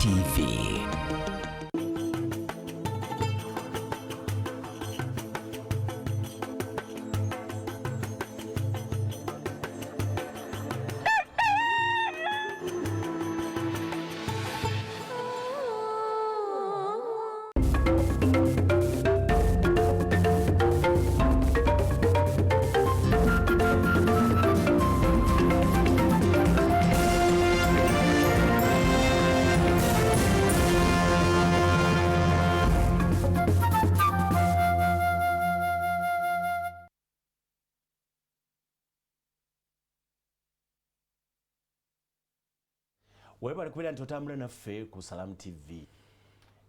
TV. Webale kubira ntotambula naffe ku Salam TV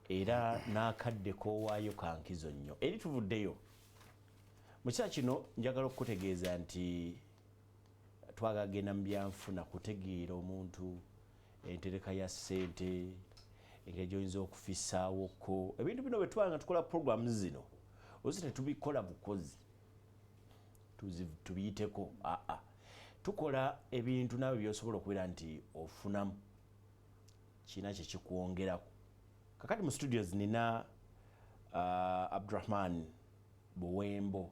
era nakadde kowaayo kankizo nnyo eri tuvuddeyo mu kiseera kino njagala okukutegeeza nti twagagenda mu byanfuna kutegeera omuntu entereka ya ssente engeri gy'oyinza okufisaawoko ebintu bino bwe twanga tukola programu zino ozi tetubikola bukozi tubiyiteko tukola ebintu naawe by'osobola okubeera nti ofunamu kina kye kikuwongerako. Kakati mu studios nina Abdurrahman Buwembo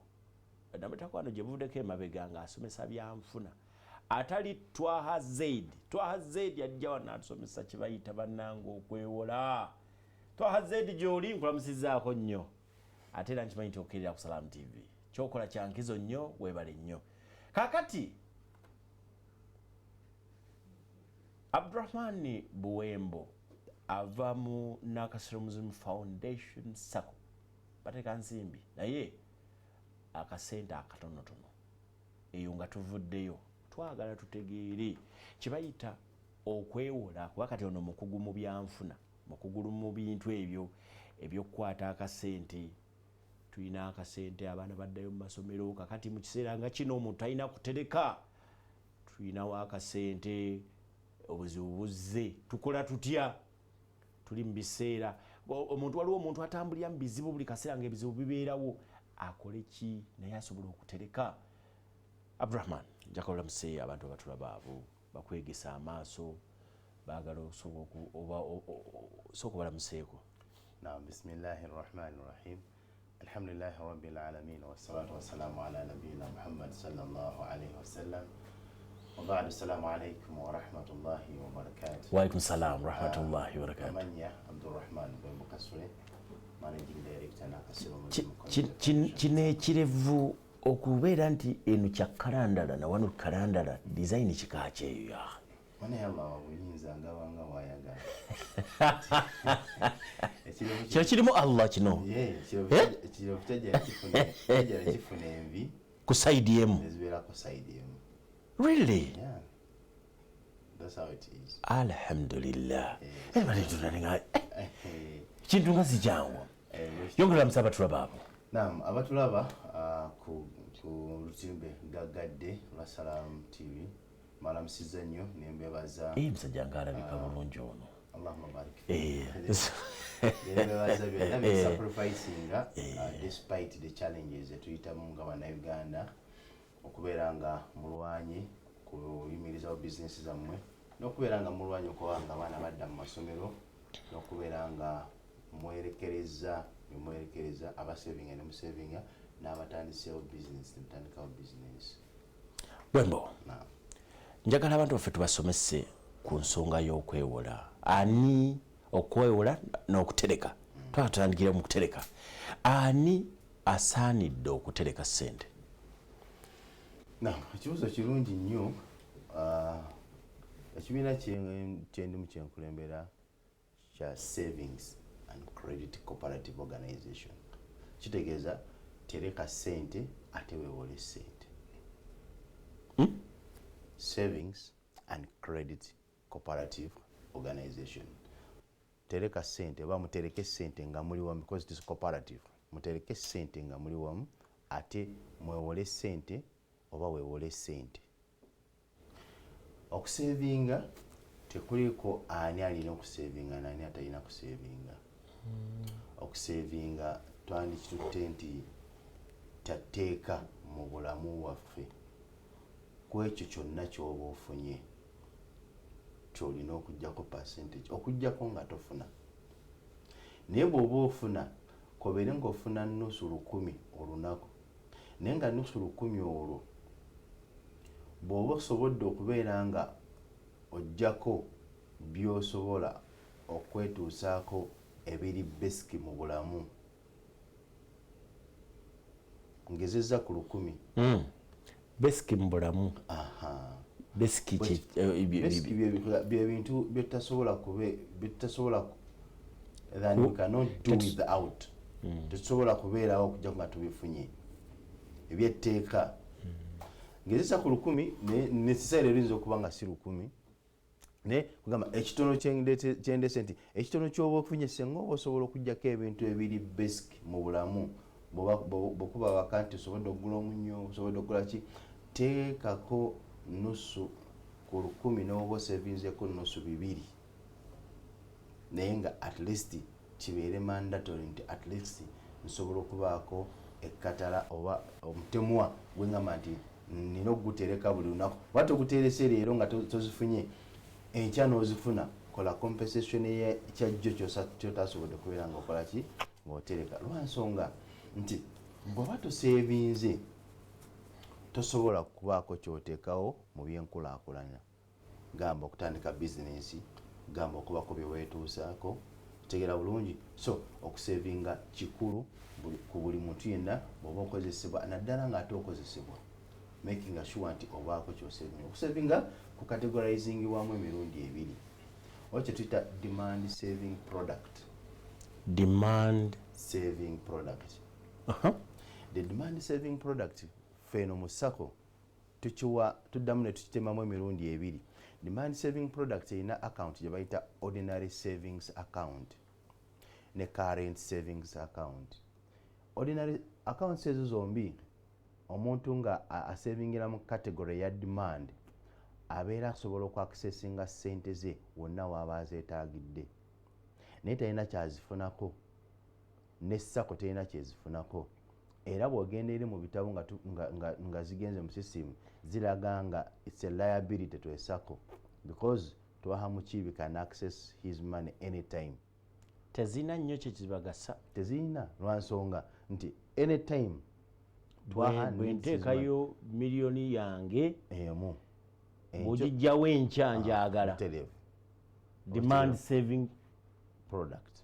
namutakwano gye buvuddeko emabega ng'asomesa byanfuna atali Twaha Zaid ajja wano atusomesa kye bayita bannange okwewola. Twaha Zaid gy'oli nkulamusizaako nnyo ate era nkimanyi nti okirira ku Salam TV kyokola kyankizo nnyo weebale nnyo. Kakati Abdurrahman Buwembo ava mu Nakasero Muslim Foundation Sacco bateka nsimbi naye akasente akatonotono eyo nga tuvuddeyo twagala tutegeere kibayita okwewola kuba kati ono mukugu mu byanfuna mukugulu mu bintu ebyo ebyokukwata akasente. Tulina akasente abaana baddayo mu masomero kakati mu kiseera nga kino omuntu alina kutereka tulinawo akasente obuzibu buzze tukola tutya tuli mu biseera omuntu waliwo omuntu atambulira mu bizibu buli kaseera ng'ebizibu bibeerawo akole ki naye asobola okutereka. Abdurrahman njakala museeya abantu abatulaba abo bakwegesa amaaso baagala sooka balamuseeko. Naam, bismillahi rrahmani rrahim alhamdulillahi rabbil alamin wassalatu wassalamu ala nabiyina Muhammad sallallahu alayhi wasallam. وبعد السلام عليكم ورحمة الله وبركاته. وعليكم السلام ورحمة الله وبركاته. Manya Abdurrahman Buwembo Kasule, Managing Director Nakasero. Kine kirevu okubeera nti eno kya kalandala na wano kalandala design kika kyeyo ya. Mane yalla wabuyinza ngawanga wayagala. Kyo kirimu Allah kino. Kiro kitaja kifune envi. Ku side yemu. Ezibera ku side yemu. Really? Yeah. That's how it is. Alhamdulillah. Everybody tunaninga. Kintu nga sijangu. Yongera musaba tulaba. Naam, abatulaba ku lutimbe gagadde lwa Salam TV. Malamusiza nnyo nembebaza. Musajja ngalabika bulungi ono. Allahumma barik. Nembebaza byonna sacrificing despite the challenges that tuyitamu nga bannayuganda. Okubeera nga mulwanyi kuyimirizawo bizinesi zammwe n'okubeera nga mulwanyi okubanga abaana badda mu masomero n'okubeera nga mwerekereza abasevinga ne musevinga n'abatandiseewo bizinesi ne mutandikawo bizinesi. Buwembo, njagala abantu baffe tubasomese ku nsonga y'okwewola. Ani okwewola n'okutereka? Twatandikira mu kutereka. Ani asaanidde okutereka ssente? Ekibuuzo kirungi nnyo. Ekibiina kyendimu kyenkulembera kya Savings and Credit Cooperative Organization kitegeeza tereka ssente ate weewole ssente. Savings and Credit Cooperative Organization tereka ssente oba mutereke ssente nga muli wamu because it is cooperative. Mutereke ssente nga muli wamu ate mwewole ssente oba weewole ssente. Okusevinga tekuliko ani alina okusevinga nani atalina kusevinga. Okusevinga twandikitutte nti kyateeka mu bulamu waffe ku ekyo kyonna ky'oba ofunye. kyolina okujjako percentage okujjako nga tofuna naye bw'oba ofuna kobeere ng'ofuna nusu 100 olunaku naye nga nusu 100 olwo bw'oba osobodde okubeera nga ojjako by'osobola okwetuusaako ebiri basic mu bulamu ngezezza ku 100 basic mu bulamu basic byebintu byetasobola that we cannot do without tetusobola kubeerawo okujja nga tubifunye ebyetteeka ngezesa ku 100 necessary eriyinza okuba nga si 100 naye kugamba ekitono kyendese nti ekitono kyoba ofunye senga oba osobola okujjako ebintu ebiri basic mu bulamu bwekuba baka nti osobodde okugula omunyo osobodde okukola ki teekako nusu ku 100 n'oba osevinzeko nusu 2 naye nga at least kibeere mandatory nti at least nsobola okubaako ekkatala oba omutemwa gwengamba nti nina okugutereka buli lunaku oba toguterese leero nga tozifunye enkya n'ozifuna kola compensation ekyajjo kyotasobodde kubeera nga okola ki ng'otereka lwansonga nti bw'oba tosevinze tosobola kubaako kyoteekawo mu byenkulaakulanya gamba okutandika bizinensi gamba okubako byeweetuusaako tegera bulungi so okusevinga kikulu ku buli muntu yenna bw'oba okozesebwa naddala ng'ate okozesebwa making sure nti obaako kyosevinga okusevinga ku categorizing wamu emirundi ebiri oba kyetuyita demand saving product the demand saving product feno mu sako tuddamu ne tukitemamu emirundi ebiri demand saving product erina account gye bayita ordinary savings account ne current savings account. Ordinary accounts ezo zombi omuntu nga asavingira mu category ya demand abeera asobola okwaccessinga ssente ze wonna waaba azeetaagidde naye talina kyazifunako ne ssako talina kyezifunako era bw'ogenda eri mu bitabo nga zigenze mu system ziraga nga it's a liability to a sako because twaha mukiibi can access his money anytime. Tezina nnyo kyekibagasa. Tezina lwansonga nti anytime bwenteekayo miliyoni yange emu bw'ogijjawo enkya njagala demand saving product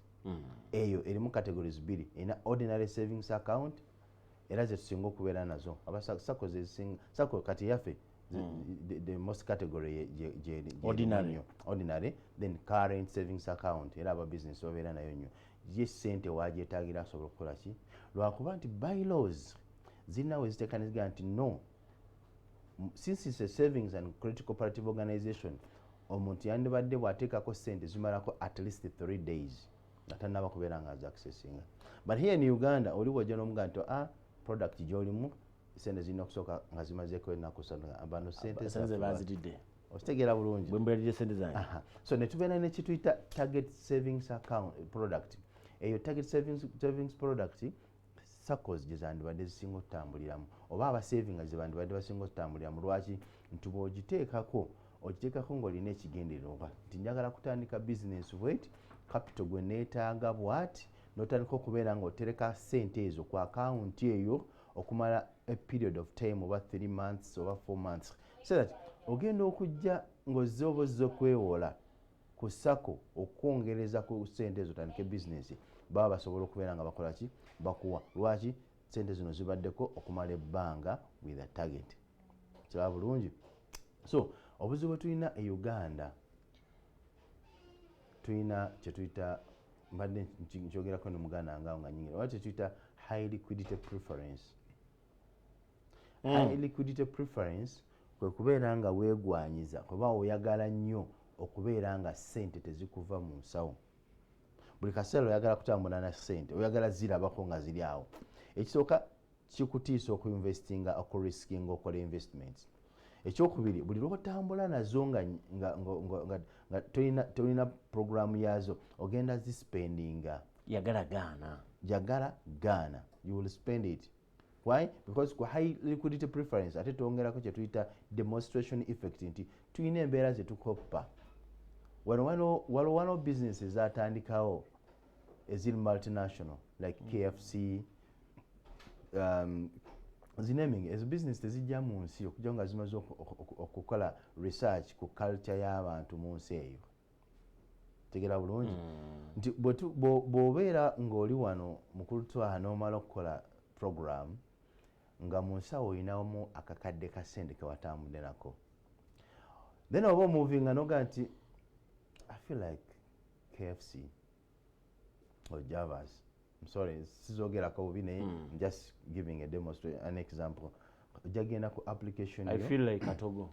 eyo erimu categories bbiri erina ordinary savings account era zetusinga okubeera nazo abasako zezisinga sako kati yaffe the most category ordinary then current savings account era aba business babeera nayo nnyo ye ssente wagyetaagira asobola okukola ki lwakuba nti bylaws zirina we ziteeka nezigaa nti no since it's a savings and credit cooperative organization omuntu yandibadde bw'ateekako ssente zimalako at least 3 days nga tannaba kubeera nga azaccessinga but here in Uganda oli wajja n'omugaa nti product gy'olimu ssente zirina okusooka nga zimazeeko ennaku bano ssente bazididde okitegeera bulungi bwembeeredde ssente zange so ne tubeera ne kituyita target savings account product eyo target savings product SACCOs gye zandibadde zisinga okutambuliramu oba abasavinga gye bandibadde basinga okutambuliramu lwaki nti bw'ogiteekako ogiteekako ng'olina ekigendererwa nti njagala kutandika business bweti capital gwe neetaaga bwati n'otandika okubeera ng'otereka ssente ezo ku akawunti eyo okumala a period of time oba 3 months oba 4 months so that ogenda okujja ng'ozze oba ozze okwewola ku sako okwongereza ku ssente ezo otandike business baba basobola okubeera nga bakola ki bakuwa lwaki ssente zino zibaddeko okumala ebbanga with a target kiraba bulungi so obuzibu bwe tulina e Uganda tulina kyetuyita mbadde nkyogerako ne muganda ngaawo nga nyingi oba kyetuyita high liquidity preference high liquidity preference kwe kubeera nga weegwanyiza kuba oyagala nnyo okubeera nga ssente tezikuva mu nsawo buli kaseera oyagala kutambula na ssente oyagala zirabako nga ziri awo ekisooka kikutiisa okuinvestinga okuriskinga okola investments ekyokubiri buli lwotambula nazo nga tolina programu yazo ogenda zispendinga jagala gaana you will spend it why because ku high liquidity preference ate twongerako kyetuyita demonstration effect nti tulina embeera zetukoppa waliwo businesses zatandikawo eziri multinational like KFC, zinaming as business tezijja mu nsi okujja nga zimaze okukola research ku culture y'abantu mu nsi eyo. Tegera bulungi nti bw'obeera ng'oli wano mu kulutwala n'omala okukola program nga mu nsawo olinamu akakadde ka ssente ke watambudde nako, then oba omuvinga noga nti I feel like KFC or Javas. I'm sorry, sizogerako bubi naye I'm just giving a demonstration, an example. Ojagenda ku application yo. I feel like Katogo.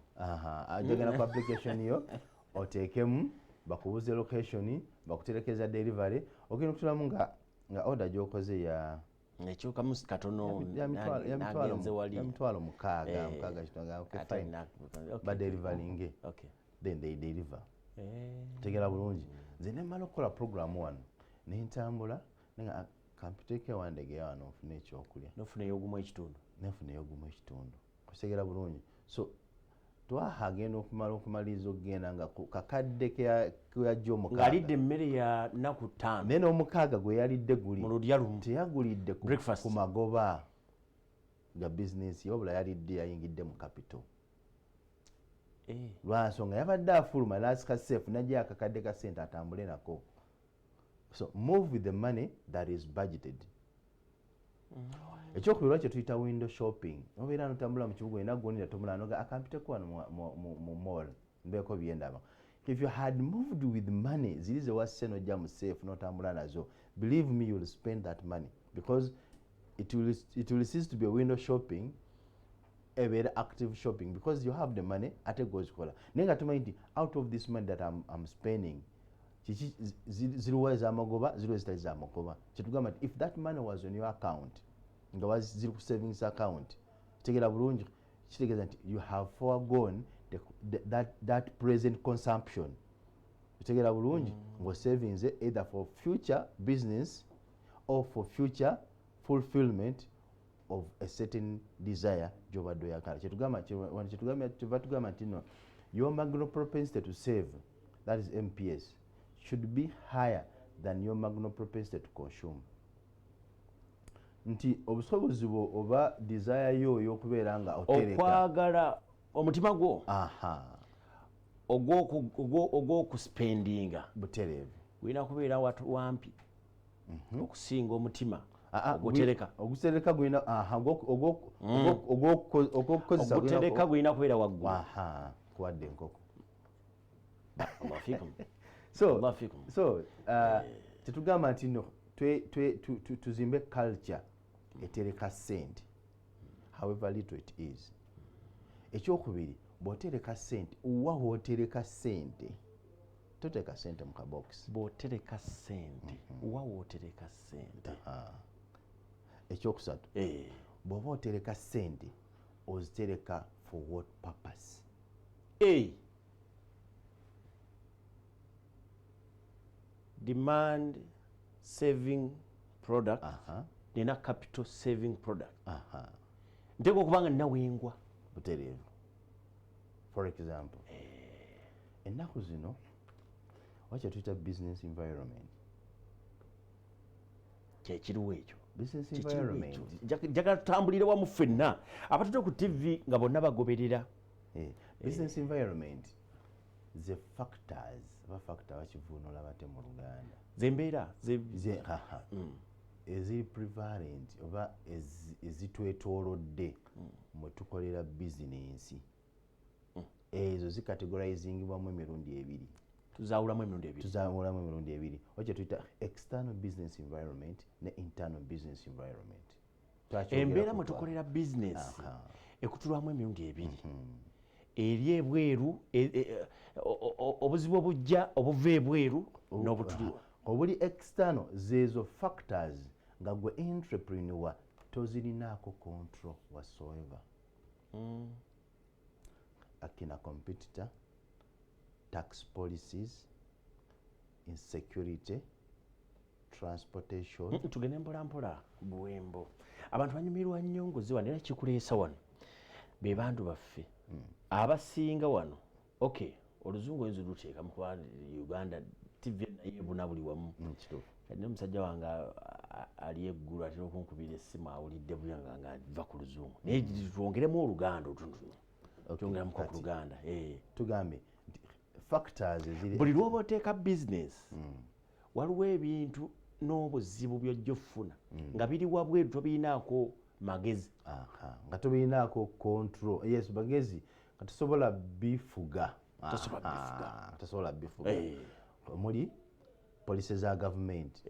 Ojagenda ku application yo oteekemu bakubuze location bakuterekeza delivery ogenda okutulamu nga order gyokoze ya nekyuka musi katono nagenze wali emitwalo mukaaga kitonga okay fine ba delivering okay then they deliver tegera bulungi nze nemala okukola program wano nentambula nga kampiteke wandege wano nfune ekyokulya nofune yogumu ekitundu kutegera bulungi so twahagenda okumaliriza okugenda nga kakadde keyajja omukaaga ng'alidde emmere ya nnaku 5 naye n'omukaaga gwe yalidde guli mu ludya lumu teyagulidde ku magoba ga bizinesi wabula yalidde yayingidde mu capital lwansonga yabadde afuluma n'asika seefu najja akakadde ka ssente atambule nako. So move with the money that is budgeted. Ekyokubiri lwakyo tuyita window shopping. Obeera notambula mu kibuga olina gw'onira tomula noga akampiteko wano mu mall mbeeko byendaba. If you had moved with money ziri ze wasse nojja mu safe notambula nazo, believe me you will spend that money because it will cease to be a window shopping, a very active shopping because you have the money ate gozikola. Naye nga tumanyi nti out of this money that I'm spending ziriwa Zamagoba ziriwa zitali Zamagoba. Kyetugamba nti if that money was on your account nga ziri ku savings account tegera bulungi kitegeeza nti you have foregone that present consumption. Tegera bulungi ngo savings either for future business or for future fulfillment of a certain desire gy'obadde oyagala. Kyetugamba nti no, your marginal propensity to save, that is MPS, should be higher than your marginal propensity to consume. Nti obusobozi bwo oba desire yo y'okubeera nga otereka okwagala omutima gwo ogw'okuspendinga butereevu gulina kubeera wampi okusinga omutima ogutereka gulina ogw'okukozesa ogutereka gulina kubeera waggulu kuwadde enkoko. So tetugamba nti no tuzimbe culture etereka ssente however little it is. Ekyokubiri bw'otereka ssente wa w'otereka ssente toteeka ssente mu kabox. bw'otereka ssente wa w'otereka ssente. Ekyokusatu bw'oba otereka ssente ozitereka for what purpose? Demand saving product nina capital saving product nteeka okubanga nnawengwa butereevu. For example ennaku zino wakyo tuyita business environment. kyekiriwo ekyo business environment njagala tutambulire wamu ffenna abatudde ku TV nga bonna bagoberera. Business environment the factors bakivuunula bate mu Luganda zembeera eziri prevalent oba ezitwetoolodde mwe tukolera bizinensi ezo zikategorizingibwamu emirundi ebiri. Tuzaawulamu emirundi ebiri. Okyo tuyita external business environment ne internal business environment. Embeera mwe tukolera business ekutulwamu emirundi ebiri. Eri ebweru obuzibu obuva ebweru n'obutuliwa. Obuli external zezo factors nga gwe entrepreneur tozirinaako control whatsoever. Akina competitor, tax policies, insecurity, transportation. Tugende mpolampola buwembo. Abantu banyumirwa nnyo ngoziwa nera kikuleesa wano be bantu baffe abasinga wano. Okay, oluzungu oyinza luteeka mu kuba Uganda TV naye ebuna buli wamu kati n'omusajja wange ali eggulu atera okunkubira essimu awulidde buyanga nga ava ku luzungu naye twongeremu oluganda otunutuno kyongeramuko ku luganda tugambe factors eziri buli lwoba oteeka business waliwo ebintu n'obuzibu byojja ofuna nga biri wabweru tobiinaako magezi nga tobiinaako control yes magezi nga tosobola bifuga omuli police za government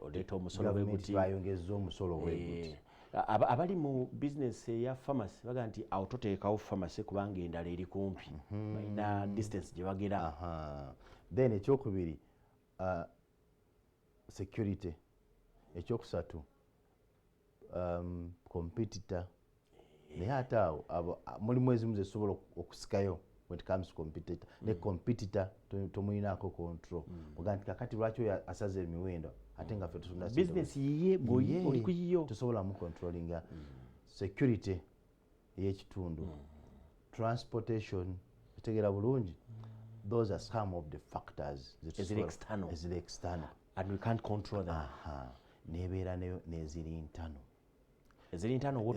oleeta omusolo bweguti bayongeza omusolo bweguti abali mu business eya pharmacy baga nti awo toteekawo pharmacy kubanga endala eri kumpi balina distance gye bagera then ekyokubiri security ekyokusatu competitor naye ate awo mulimu ezimu zesobola okusikayo when it comes to competitor ne competitor tomuyinaako control oga nti kakati lwaki oyo asaze emiwendo ate nga ffe tusunda business yiye oli kuyiyo tosobola mu controllinga security y'ekitundu transportation otegeera bulungi those are some of the factors eziri external and we can't control them nebeera neziri ntano eziri ntano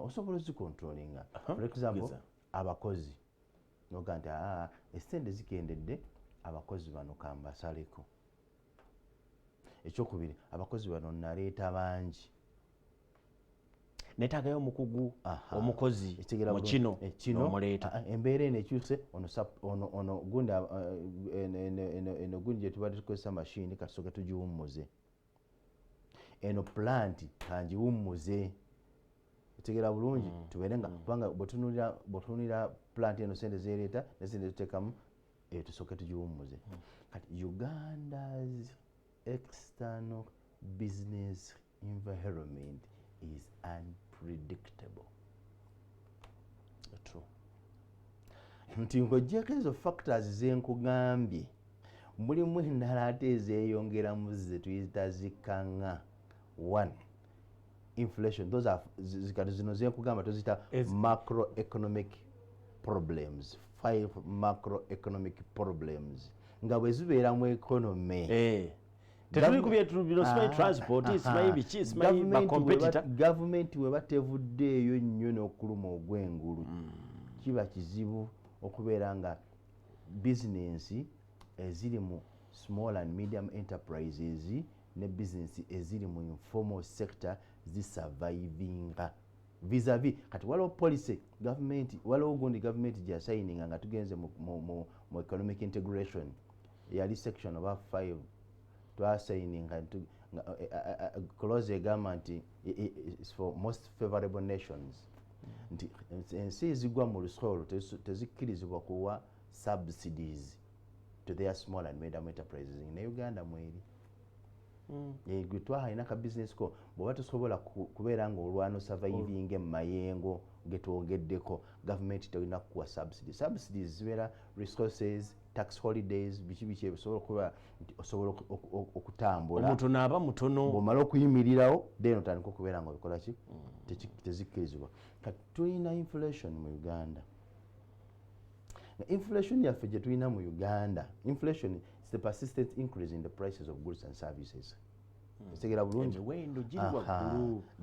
osobola ozicontrollinga for example abakozi noga nti esente zikendedde abakozi bano kambasaleko ekyokubiri abakozi bano naleeta bangi netagayo omukugu omukozi mu kino omuleeta embeera eno ekyuse ono gundi eno gundi gyetubadde tukozesa mashini katusoke tugiwummuze eno plant kangiwummuze otegeera bulungi tubeere nga kubanga bwetunulira plant eno sente zereeta nesente tuteekamu tusooke tugiwummuze kati Uganda's external business environment is unpredictable. True. Nti ng'oggyeko ezo factors zenkugambye mulimu endala ate ezeeyongeramu ze tuyita zikaŋŋa. One, inflation. Those are zikati zino zenkugamba tuzita macroeconomic problems. 5 macroeconomic problems. Nga bwe zibeera mu economy. Gavumenti we batevuddeeyo nnyo n'okuluma ogw'engulu kiba kizibu okubeera nga bizinensi eziri mu small and medium enterprises ne bizinensi eziri mu informal sector zisurvivinga vis-a-vis kati waliwo policy gavumenti waliwo gundi gavumenti gyasayininga nga tugenze mu economic integration yali section oba 5 twasayininga clause egamba nti is for most favorable nations nti ensi ezigwa mu lusolo tezikkirizibwa kuwa subsidies to their small and medium enterprises ne Uganda mweri gwe twalina ka business ko bw'oba tosobola kubeera ng'olwana surviving mu mayengo getwogeddeko gavumenti terina kuwa subsidies zibeera resources tax holidays biki ebisobola osobola okutambula omuntu naaba mutono bw'omala okuyimirirawo then otandika okubeera nga obikola ki tezikkirizibwa kati tulina inflation mu Uganda. Inflation yaffe gye tulina mu Uganda, inflation is the persistent increase in the prices of goods and services. Otegeera bulungi emiwendo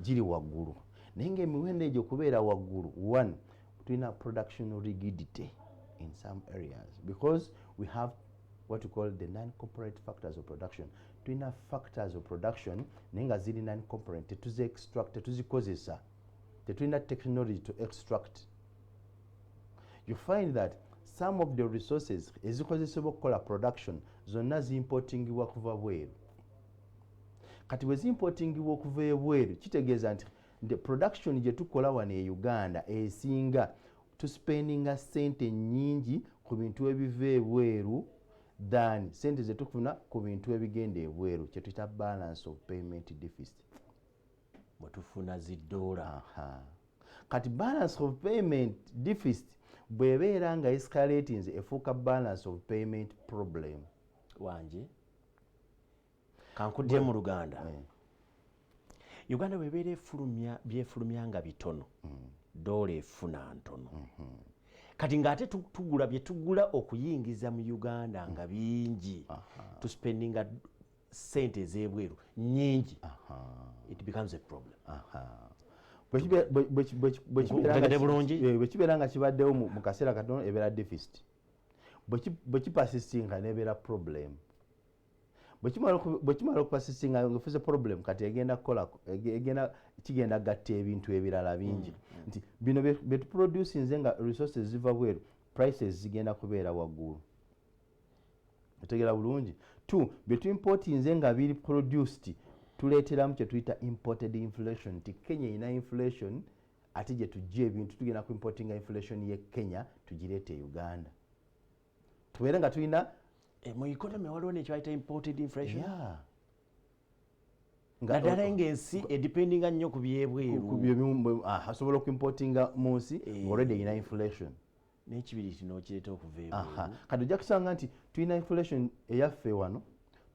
giri waggulu naye ng'emiwendo egyo kubeera waggulu one tulina production rigidity in some areas because we have what we call the non-component factors of production. Tulina factors of production naye nga ziri non-component tetuzi extract tetuzikozesa tetulina technology to extract. You find that some of the resources ezikozesebwa okukola production zonna zimportingibwa kuva bweru kati bwe zimportingibwa okuva ebweru kitegeeza nti the production gye tukola wano e Uganda esinga tuspendinga sente nnyingi ku bintu ebiva ebweru than sente ze tukufuna ku bintu ebigenda ebweru kye tuyita balance of payment deficit bwe tufuna $. Kati balance of payment deficit bwebeera nga escalating efuuka balance of payment problem wange kankudde mu Luganda Uganda bwebeera byefulumya nga bitono $, efuna ntono kati ng'ate tugula bye tugula okuyingiza mu Uganda nga bingi tuspendinga sente ez'ebweru nyingi, it becomes a problem. Bwe kibeera nga kibaddewo mu kaseera katono ebeera deficit, bwe kipasistinga nebeera problem. Bwe kimala okupasistinga ngaefuuse problem, kati kigenda gatta ebintu ebirala bingi nti bino bye tuproducinze nga resources ziva bweru, prices zigenda kubeera waggulu. Otegeera bulungi. 2 bye tuimportinze nga biri produced tuleeteramu kye tuyita imported inflation, nti Kenya ina inflation ate gye tujja ebintu tugenda ku importinga inflation ye Kenya tugireete Uganda. Tubeere nga tulina mu economy waliwo nekyoyita imported inflation. Naddala ng'ensi edependinga nnyo ku byebweru, asobola okuimportinga mu nsi ng'already erina inflation. N'ekibiri kino kireeta okuva ebweru. Kati ojja kusanga nti tulina inflation eyaffe wano,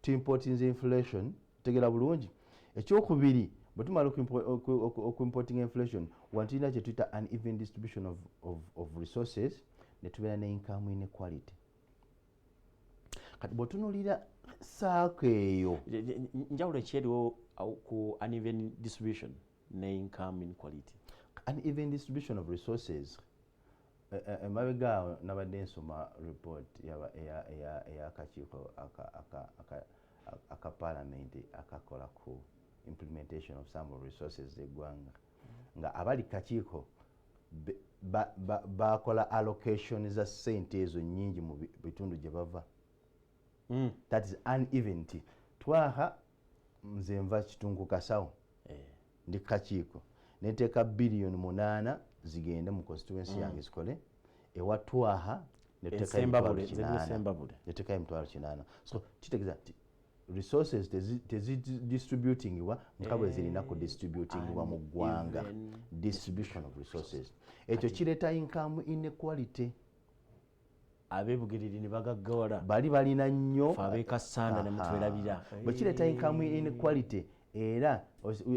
tuimportinze inflation, tegera bulungi. Ekyokubiri bwe tumala okuimportinga inflation, wano tulina kye tuyita uneven distribution of resources, ne tubeera ne income inequality. Kati bw'otunuulira saako eyo, njawulo ekyeriwo ku uneven distribution ne income inequality. Uneven distribution of resources, emabega awo nabadde nsoma report ey'akakiiko aka parliament akakola ku implementation of some of resources eggwanga, nga abali kakiiko bakola allocation za ssente ezo nnyingi mu bitundu gye bava. That is uneven. Twaha nze nva Kitungu Kasawo ndi kakiiko neteeka billion 8 zigende mu constituency yange zikole, ewa Twaha neteeka emitwalo 8. So kitegeeza nti resources distributingibwa nga bwe zirina ku distributingibwa mu ggwanga. Distribution of resources ekyo kireeta income inequality. Abeebugiriri ne bagaggawala bali balina nnyo abeekasanda ne mutwerabira. Bwe kireeta income inequality, era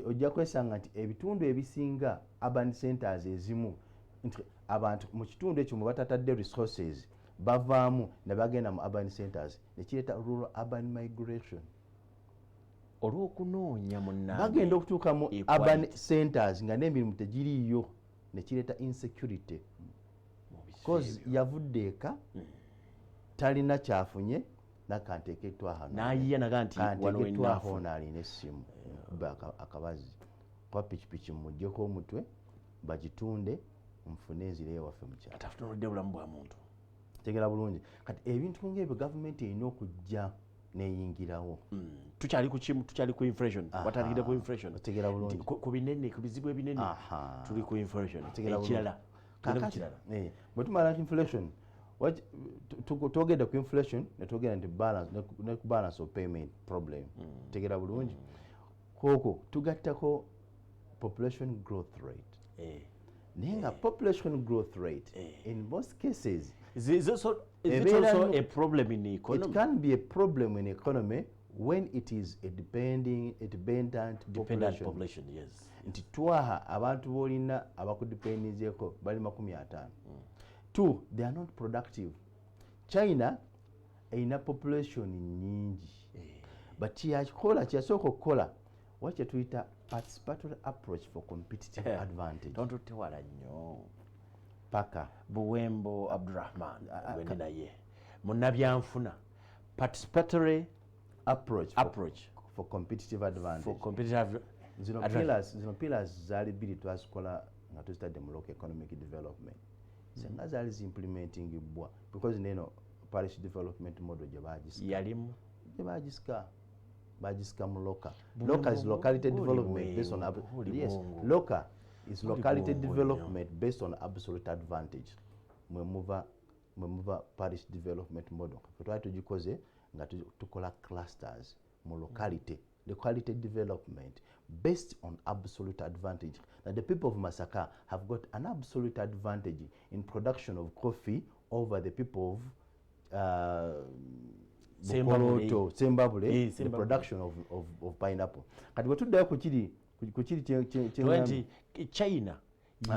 ojja kwesanga nti ebitundu ebisinga urban centers ezimu, nti abantu mu kitundu ekyo mwe batatadde resources bavaamu ne bagenda mu urban centers, ne kireeta rural urban migration. Olw'okunoonya munnange bagenda okutuuka mu urban centers nga n'emirimu tegiriiyo, ne kireeta insecurity. Because yavudde eka talina kyafunye nakanteeke Twaha n'ayiya naga nti wano Twaha n'alina essimu akabazi kwa pikipiki mmugyeko omutwe bagitunde nfune enzira ewaffe mu kyalo. Atafutunudde bulamu bwa muntu. Tegera bulungi. Kati ebintu ng'ebyo gavumenti erina okujja neyingirawo. Tukyali ku kimu, tukyali ku inflation. Watandikidde ku inflation. Tegera bulungi. Ku binene, ku bizibu ebinene tuli ku inflation. Ekirala bwe tumala inflation, twogedde ku inflation ne twogera nti balance of payment problem. Tegera bulungi. Koko tugattako population growth rate. Naye nga population growth rate in most cases is it also a problem in the economy? It can be a problem in the economy when it is a dependent population. Yes. Nti Twaha abantu bolina abakudependinzeeko bali 50. 2, they are not productive. China erina population nyingi, but kyasooka okukola wakye tuyita participatory approach for competitive advantage. Tontutewala nnyo paka Buwembo Abdurrahman gwene naye munnabyanfuna participatory approach for competitive advantage. Zino pillars zaali bbiri twazikola nga tuzitadde mu local economic development. Senga zaali ziimplementingibwa because neno parish development model gye yalimu gye bagisika mu local. Local is locality development based on local is locality development based on absolute advantage. Mwe muva parish development model. Twali tugikoze nga tukola clusters mu locality. Locality development based on absolute advantage. Now the people of Masaka have got an absolute advantage in production of coffee over the people of Sembabule, the production of pineapple. Kati bwetuddayo ku kiri China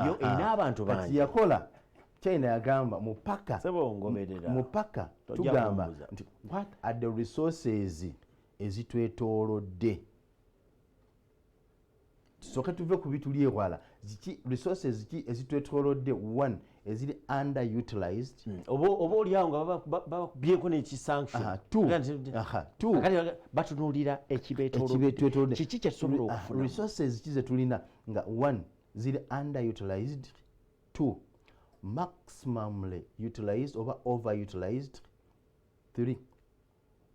yo erina abantu bangi yakola China yagamba mupaka tugamba nti what are the resources ezitwetoolodde tusooke tuve ku bituli ewala resources ki ezitwetoolodde one eziri underutilized oba oliawo nga babyeko nekisanction batunuulira ekibeetoolodde kiki kyetusobola okufuna resources ki zetulina nga one ziri underutilized, two maximally utilized oba overutilized, three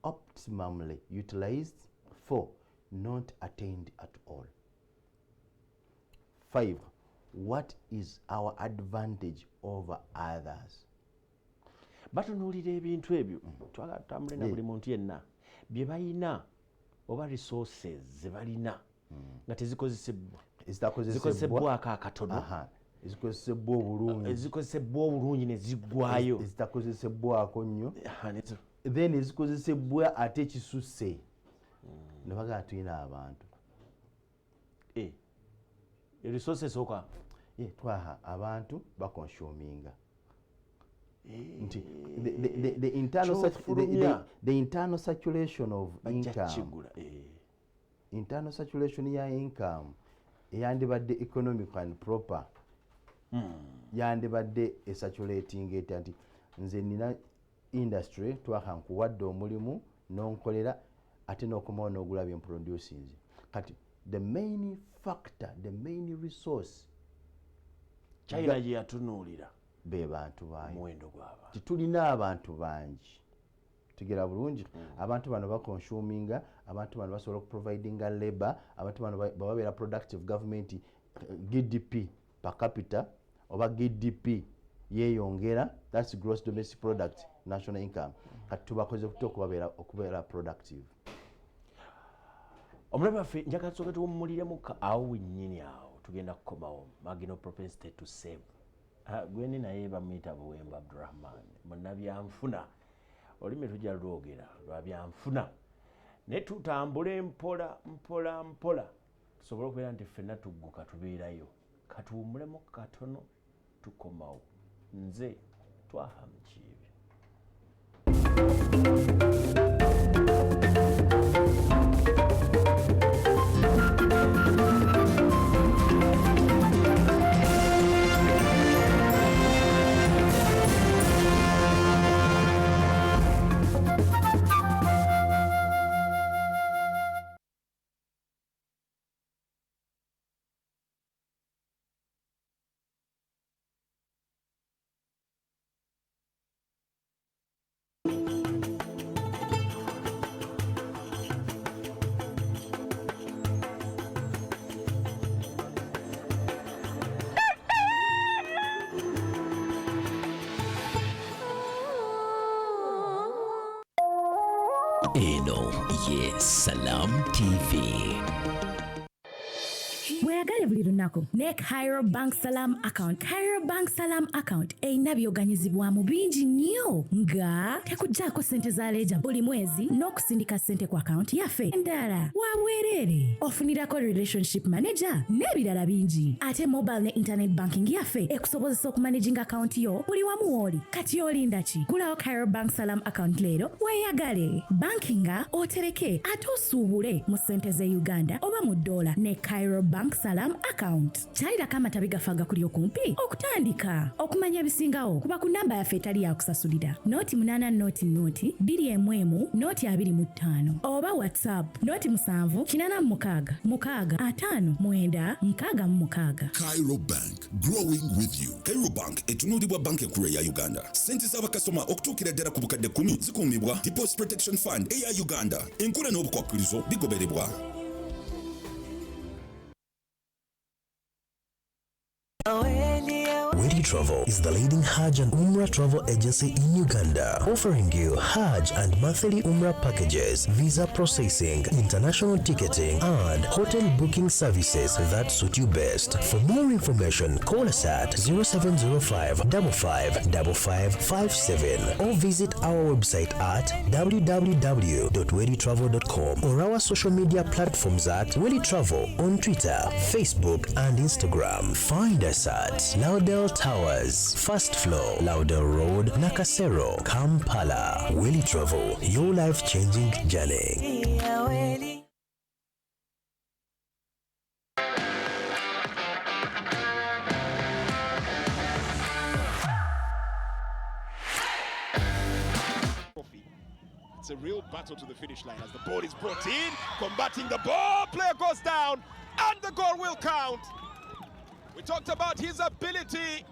optimally utilized, four not attained at all. Five, what is our advantage over others? batunuulira ebintu ebyo twagala tutambule na buli muntu yenna bye balina oba resources ze balina nga tezikozesebwako akatono ezikozesebwa obulungi ne ziggwayo ezitakozesebwako nnyo then ezikozesebwa ate ekisusse ne bagala tulina abantu resources oka twaha abantu bakonsuminga nti the internal circulation of income internal circulation ya income eyandibadde economic and proper yandibadde esaturating eta nti nze nina industry twaha nkuwadde omulimu n'onkolera ate n'okomawo n'ogula bye producing kati the main factor, the main resource China gye yatunuulira be bantu bayo muwendo gw'abantu titulina abantu bangi tugera bulungi abantu bano bakonsuminga abantu bano basobola okuprovidinga labor abantu bano bababeera productive government GDP per capita oba GDP yeyongera, that's gross domestic product national income kati tubakoze kuto okubeera productive. Omulabe waffe njagala tusooke tuwummuliremu awo wennyini awo tugenda kukomawo marginal propensity to save gwene naye bamuyita Buwemba Abdurrahman munnabyanfuna olime tujja lwogera lwa byanfuna naye tutambule mpola tusobole okubeera nti ffenna tugguka tubeerayo katuwummulemu katono tukomawo nze Twaha Mukiibi. Eno ye Salam TV. Mweyagale buli lunaku ne Cairo Bank Salam account. Cairo Bank Salam account eyina byoganyizibwamu bingi nnyo nga tekuggyako ssente za leja buli mwezi n'okusindika ssente ku account yaffe endala wabwereere ofunirako relationship manager n'ebirala bingi ate mobile ne internet banking yaffe ekusobozesa okumanaginga account yo buli wamu w'oli kati olinda ki gulawo Cairo Bank Salam account leero weeyagale bankinga otereke ate osuubule mu ssente z'e Uganda oba mu dola ne Cairo Bank Salam account. Kyalirako amatabi gafaga kuli okumpi okutandika okumanya ebisingawo kuba ku namba yaffe etali yakusasulira noti 8 noti 211 noti 25 oba whatsapp noti 7 8 5 Cairo Bank, growing with you. Cairo Bank etunuulibwa banka enkulu eya Uganda. Sente z'abakasoma okutuukira ddala ku bukadde 10 zikuumibwa Deposit Protection Fund eya Uganda. Enkula n'obukwakkulizo bigobererwa. Wedi Travel is the leading Hajj and Umrah travel agency in Uganda, offering you Hajj and monthly Umrah packages, visa processing, international ticketing, and hotel booking services that suit you best. For more information, call us at 0705 555557 or visit our website at www.weditravel.com or our social media platforms at Wedi Travel on Twitter, Facebook, and Instagram. Find us at Laudel Tower, Towers, First Floor, Lauder Road, Nakasero, Kampala. Willy Travel, your life-changing journey. It's a real battle to the finish line as the ball is brought in, combating the ball, player goes down, and the goal will count. We talked about his ability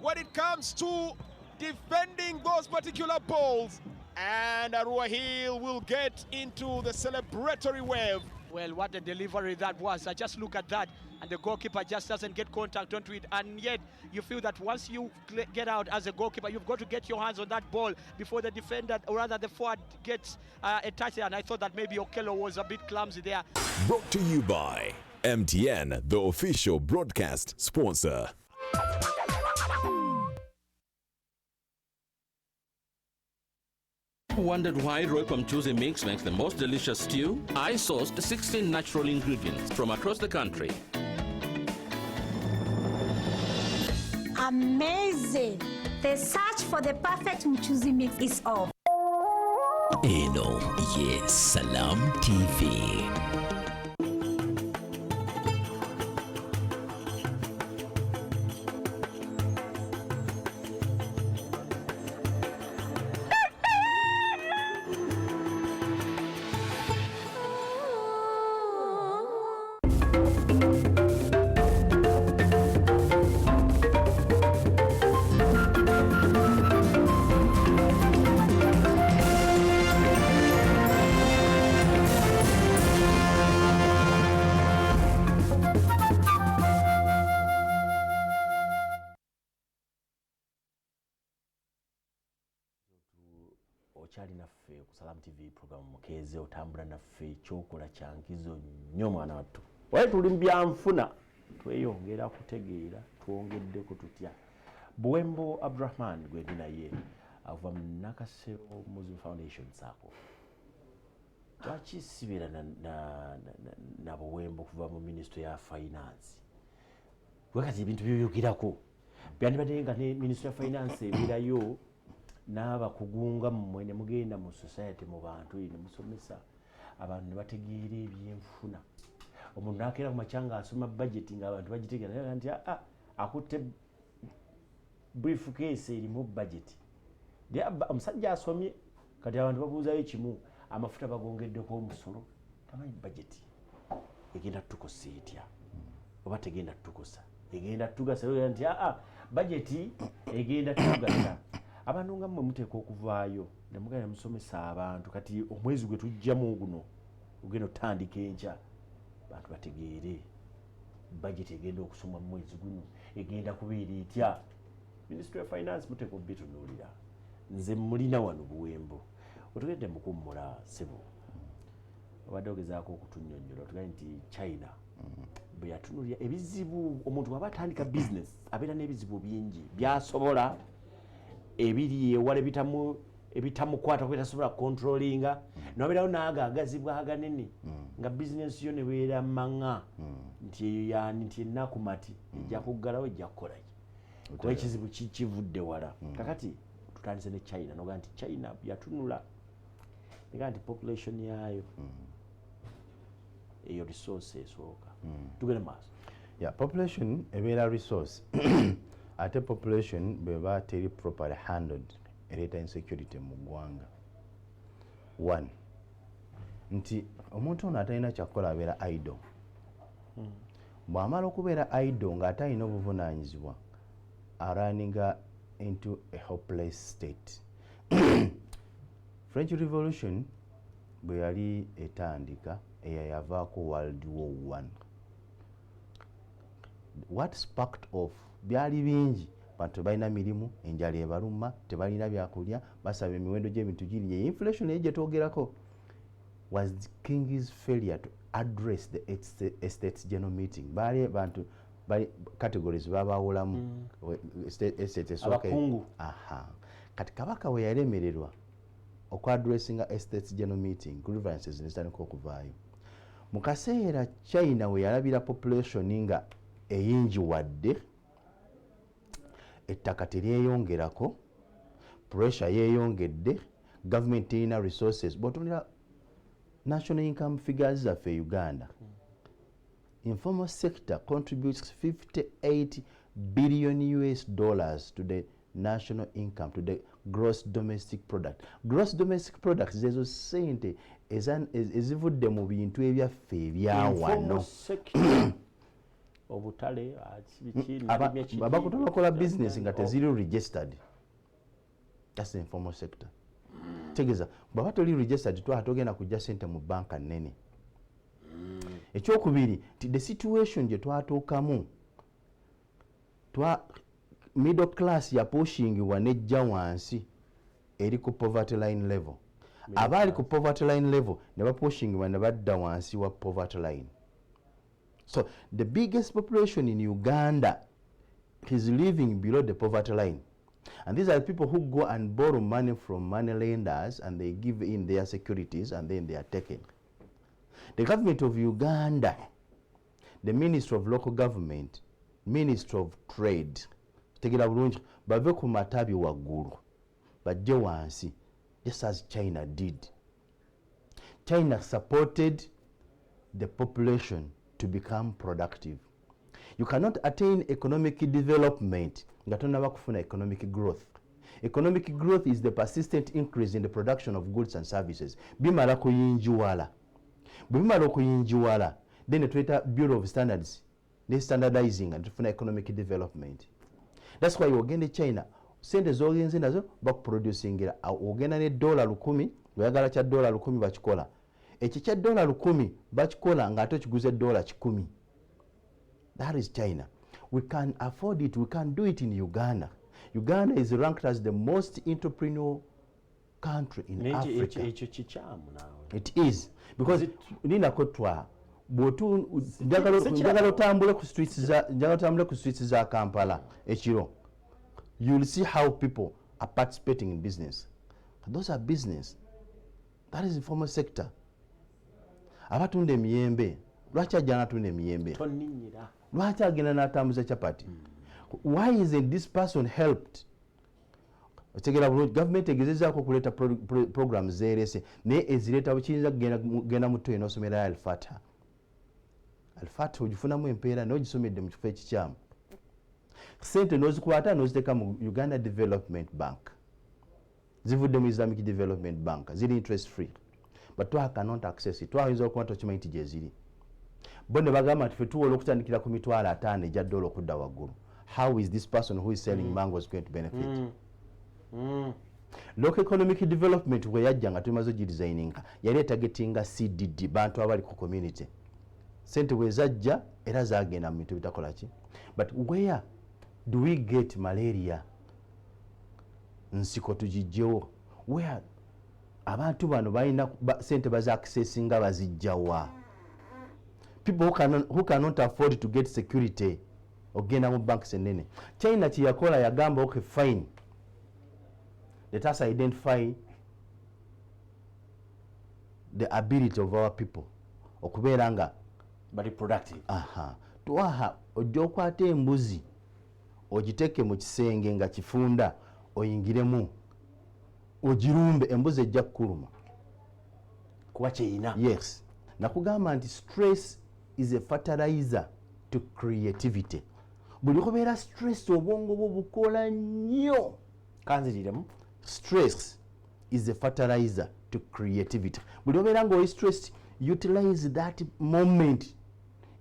when it comes to defending those particular balls, and Arua Hill will get into the celebratory wave. Well, what a delivery that was. I just look at that, and the goalkeeper just doesn't get contact onto it. And yet, you feel that once you get out as a goalkeeper, you've got to get your hands on that ball before the defender, or rather the forward, gets a touch there. And I thought that maybe Okello was a bit clumsy there. Brought to you by MTN, the official broadcast sponsor. Wondered why Royco Mchuzi Mix makes the most delicious stew? I sourced 16 natural ingredients from across the country. Amazing! The search for the perfect Mchuzi mix is off. Eno, yes, Salam TV. Okyali naffe ku Salam TV program Mukeeze, otambula naffe, kyokola kyankizo nnyo mwana wattu. Wali tuli mu byanfuna tweyongera kutegeera, twongeddeko tutya. Buwembo Abdurrahman gwe ndi naye ava mu Nakasero Muslim Foundation Sako. Lwaki sibeera na Buwembo kuva mu Ministry ya Finance? Wakati ebintu byoyogerako byandibadde nga ne Ministry ya Finance ebeerayo n'abakugunga mmwe ne mugenda mu society mu bantu ne musomesa abantu ne bategeera ebyenfuna. Omuntu n'akeera ku makya ng'asoma budget ng'abantu bagitegeera naye nti akutte briefcase erimu budget. Omusajja asomye kati abantu babuuzayo kimu, amafuta bagongeddeko omusolo, tamanyi budget egenda tukosa etya oba tegenda tukosa, egenda tugasa nti budget egenda tugasa. Abantu nga mmwe muteeka okuvaayo ne mugenda musomesa abantu kati omwezi gwe tujjamu guno ogenda otandika enkya, bantu bategeere budget egenda okusomwa mu mwezi guno egenda kubeera etya. Ministry of Finance muteeka okubitunuulira. Nze mulina wano Buwembo otugende mukummula ssebo, obadde ogezaako okutunnyonnyola otugaye nti China bwe yatunuulira ebizibu. Omuntu bw'aba atandika business abeera n'ebizibu bingi byasobola ebiri ewala ebitamukwata kwetasobola controllinga, n'abeerawo n'agaagazibwa aganene nga business yo nebeera maŋŋa nti yani nti ennaku mati ejja kuggalawo ejja kukolaki kuba ekizibu kivudde wala. Kakati tutandise ne China noga nti China yatunula nega nti population yayo eyo resource esooka tugende maaso. Population ebeera resource ate population bweba teri properly handled ereeta insecurity mu ggwanga. One, nti omuntu ono atalina kyakukola abeera idle. Bw'amala okubeera idle ng'ate alina obuvunaanyizibwa araninga into a hopeless state. French Revolution bwe yali etandika eyayavaako World War I. What sparked off byali bingi, bantu balina mirimu, enjala ebaluma, tebalina byakulya, basaba emiwendo gy'ebintu girinnye. Inflation eyo gye twogerako was the king's failure to address the estates general meeting. Bali bantu bali categories babawulamu estate abakungu. Kati kabaka we yalemererwa okwadressinga estates general meeting, grievances nezitandika okuvaayo. Mu kaseera China we yalabira population nga eyingi wadde ettaka teryeyongerako, pressure yeeyongedde, government erina resources. Bw'otunira national income figures zaffe Uganda, informal sector contributes 58 billion US dollars to the national income, to the gross domestic product. Gross domestic product zezo sente ezivudde mu bintu ebyaffe ebyawano. Obutale abakutola bakola business nga teziri registered. That's the informal sector. Tegeza bwaba toli registered twatogenda kujja sente mu banka nnene. Ekyokubiri, the situation gye twatuukamu, middle class ya pushingibwa nejja wansi eri ku poverty line level. Abaali ku poverty line level ne bapushingibwa ne badda wansi wa poverty line. So the biggest population in Uganda is living below the poverty line. And these are the people who go and borrow money from money lenders and they give in their securities and then they are taken. The government of Uganda, the Minister of Local Government, Minister of Trade, tegera bulungi bave ku matabi waggulu bajje wansi, just as China did. China supported the population to become productive. You cannot attain economic development nga tonaba kufuna economic growth. Economic growth is the persistent increase in the production of goods and services. Bimala kuyinjiwala. Bimala okuyinjiwala, then tueta Bureau of Standards, they standardizing and tufuna economic development. That's why ogende China, sente zogenze nazo bakuproducingira, ogenda ne $100, oyagala kya $100 bakikola. Ekyo kya $100 bakikola nga ate kiguze $10. That is China. We can afford it. We can do it in Uganda. Uganda is ranked as the most entrepreneurial country in Africa. It is. Because nina kotwa botu njagala otambule ku streets za Kampala ekiro. You will see how people are participating in business. Those are business. That is the informal sector. Abatunda emiyembe, lwaki ajja atunda emiyembe? Lwaki agenda n'atambuza chapati? Why isn't this person helped? Otegera bulungi government egezezaako okuleeta programs zeerese naye ezireeta bukiyinza genda mu ttoyi n'osomera Al-Fatah. Al-Fatah ogifunamu empeera n'ogisomedde mu kifo ekikyamu. Sente n'ozikwata n'oziteeka mu Uganda Development Bank. Zivudde mu Islamic Development Bank, ziri interest free. But twa cannot access it. Twayinza okuba tokimanyi nti gye ziri. Bo ne bagamba nti ffe tuwola okutandikira ku $5,000 ejja $1 okudda waggulu. How is this person who is selling mangoes going to benefit? Local economic development bwe yajja nga tumaze ogidesigninga yali etagetinga CDD, bantu abali ku community. Sente bwe zajja era zaagenda mu bintu bitakola ki. But where do we get malaria? Nsiko tugijjewo. Where abantu bano balina sente baza accessinga bazijjawa. People who cannot afford to get security ogenda mu banks enene. China kiyakola yagamba okay fine, let us identify the ability of our people okubeera nga bali productive. Twaha ojja okwata embuzi ogiteeke mu kisenge nga kifunda oyingiremu ogirumbe embuzi ejja kukuluma kuba kyeyina. Yes, nakugamba nti stress is a fertilizer to creativity. Buli kubeera stress obwongo bwo bukola nnyo. Kanziriremu. Stress is a fertilizer to creativity. Buli obeera ng'oli stressed, utilize that moment.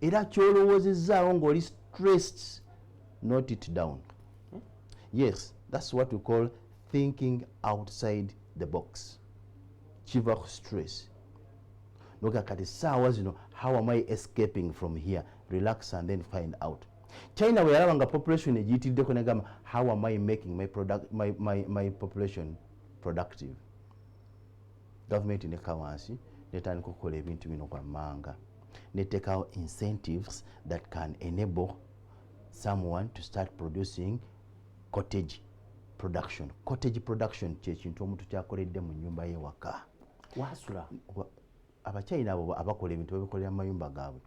Era kyolowoozezaawo ng'oli stressed, note it down. Yes, that's what we call thinking outside the box. Kiva ku stress. Noga kati saawa zino, how am I escaping from here? Relax and then find out. China we yalaba nga population ejiyitiddeko negamba how am I making my population productive? Government neka wansi netandika okukola ebintu bino kwammanga. Netekawo incentives that can enable someone to start producing cottage production. Cottage production kyekintu omuntu kyakoledde mu nnyumba y'ewaka. Wasula. Abachina abo abakola ebintu babikolera mu mayumba gaabwe.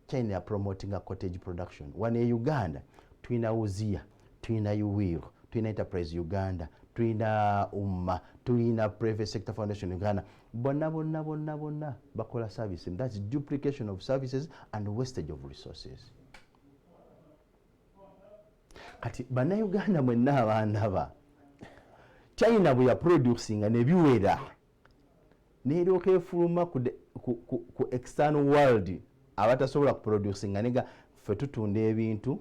China are promoting a cottage production. One in Uganda, twina uzia, tulina UWIL, tulina Enterprise Uganda, tulina umma, tulina Private Sector Foundation Uganda. Bonna bakola services. That's duplication of services and wastage of resources. Kati bannayuganda mwenna abaana China bwe yaproducing nebiwera neryoka efuluma ku external world abatasobola kuproducing nega ffe tutunda ebintu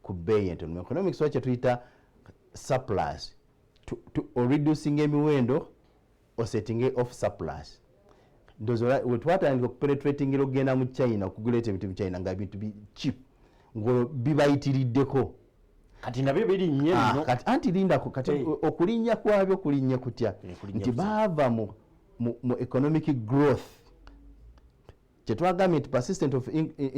ku bbeeyi entono. Economics wakye tuyita surplus or reducing emiwendo or setting off surplus. Wetwatandika okupenetrating ogenda mu China okugula ebintu mu China nga bintu cheap ngo bibayitiriddeko kati nabyo birinnye nno. Kati anti lindako kati okulinnya kwabyo kulinnye kutya nti baava mu economic growth kyetwagambye nti persistent of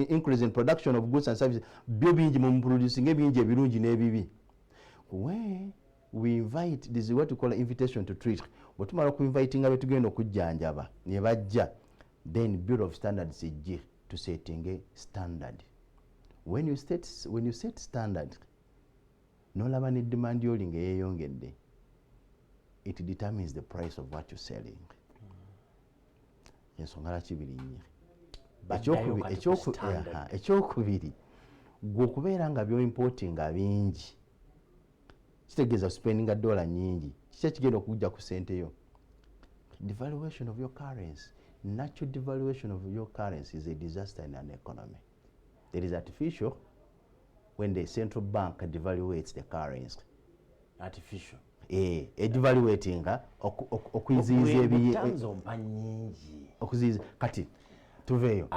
increase in production of goods and services byo bingi mu producing ebingi ebirungi n'ebibi. We invite, this is what we call an invitation to treat. Bwetumala okuinvitinga betugenda okujjanjaba ne bajja, then Bureau of Standards ejje to setting a standard. When you set standard n'olaba ne demand yolinga yeeyongedde, it determines the price of what you're selling. Ensonga laki birinnye. Ekyokubiri gwe okubeera nga byoimportinga bingi kitegeeza spendinga dollar nyingi kiki kigenda okujja ku sente yo. Devaluation of your currency. Natural devaluation of your currency is a disaster in an economy. It is artificial when the central bank devaluates the currency. Artificial. Devaluating okuiziiza okuziiza kati tuveeyo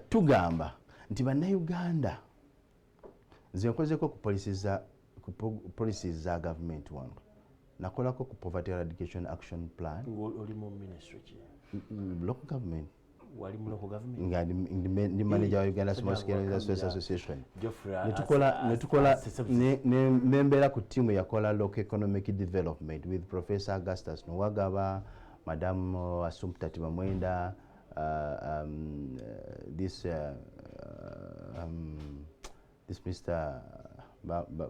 tugamba nti bannayuganda nze nkozeko ku policies za government wange, nakolako ku poverty eradication action plan. Oli mu ministry ki? Local government. Wali mu local government? Nga ndi manager wa Uganda Small Scale Industries Association. Netukola nembeera ku timu yakola local economic development with Professor Augustus Nwagaba, Madam Assumpta Tibamwenda, this Mr.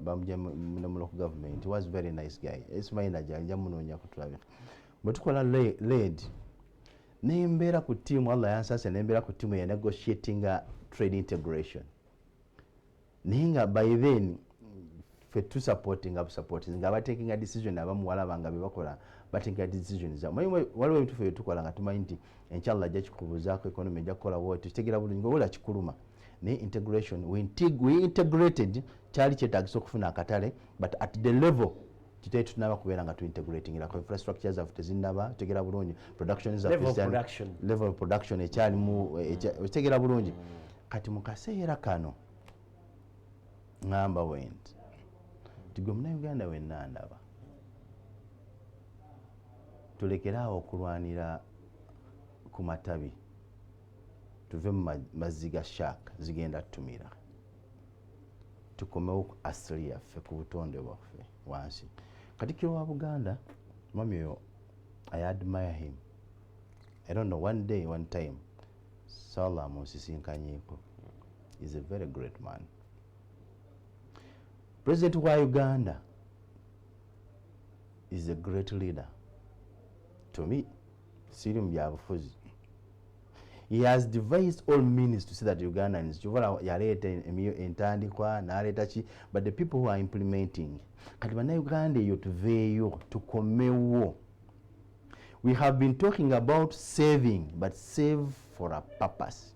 Bamuje local government. He was a very nice guy. It's my nja munoonya kutulabira. Bwe tukola lead nembeera ku timu, Allah yansase nembeera ku timu ya negotiating trade integration. Naye nga by then ffe supporting nga bateking a decision abamuwalaba nga bebakola bateking a decision za waliwo ebintu ffe tukola nga tumanyi nti inshallah ajja kikubuzaako economy ejja kukola bwoti kitegeera bulungi nga wala kikuluma. Ne integration we integrated kyali kyetaagisa okufuna akatale but at the level kitali tunaba kubeera nga tuintegrating la infrastructure zaffe tezinnaba tegeera bulungi production level of production ekyalimu tegeera bulungi. Kati mu kaseera kano ngamba went tigwe Munnayuganda wenna ndaba tulekeraawo okulwanira ku matabi tuve mu mazzi ga shark zigenda tutumira, tukomewo ku asili yaffe ku butonde bwaffe wansi. Katikkiro wa Buganda mwami oyo I admire him. I don't know, one time Salah musisinkanyeko. He's a very great man. President wa Uganda is a great leader to me. Siri mu byabufuzi. He has devised all means to see that Ugandans, yaleeta entandikwa n'aleeta ki, but the people who are implementing. Kati bannayuganda eyo tuveeyo tukomewo. We have been talking about saving, but save for a purpose.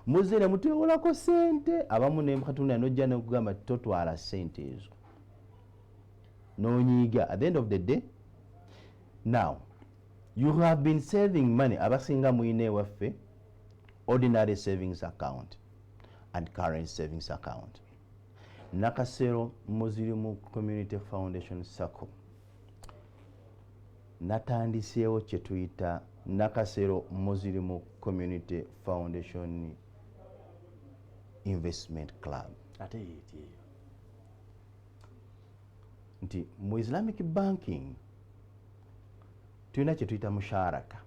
Muzere mutwewolako sente, abamu nemukatunda nojja nekugamba totwala sente ezo. Nonyiga. At the end of the day, now, you have been saving money. Abasinga mwine waffe ordinary savings account and current savings account. Nakasero Muzirimu Community Foundation Circle natandiseewo kye tuyita Nakasero Muzirimu Community Foundation Investment Club. Ate yiti nti mu Islamic banking tuyina kye tuyita musharaka.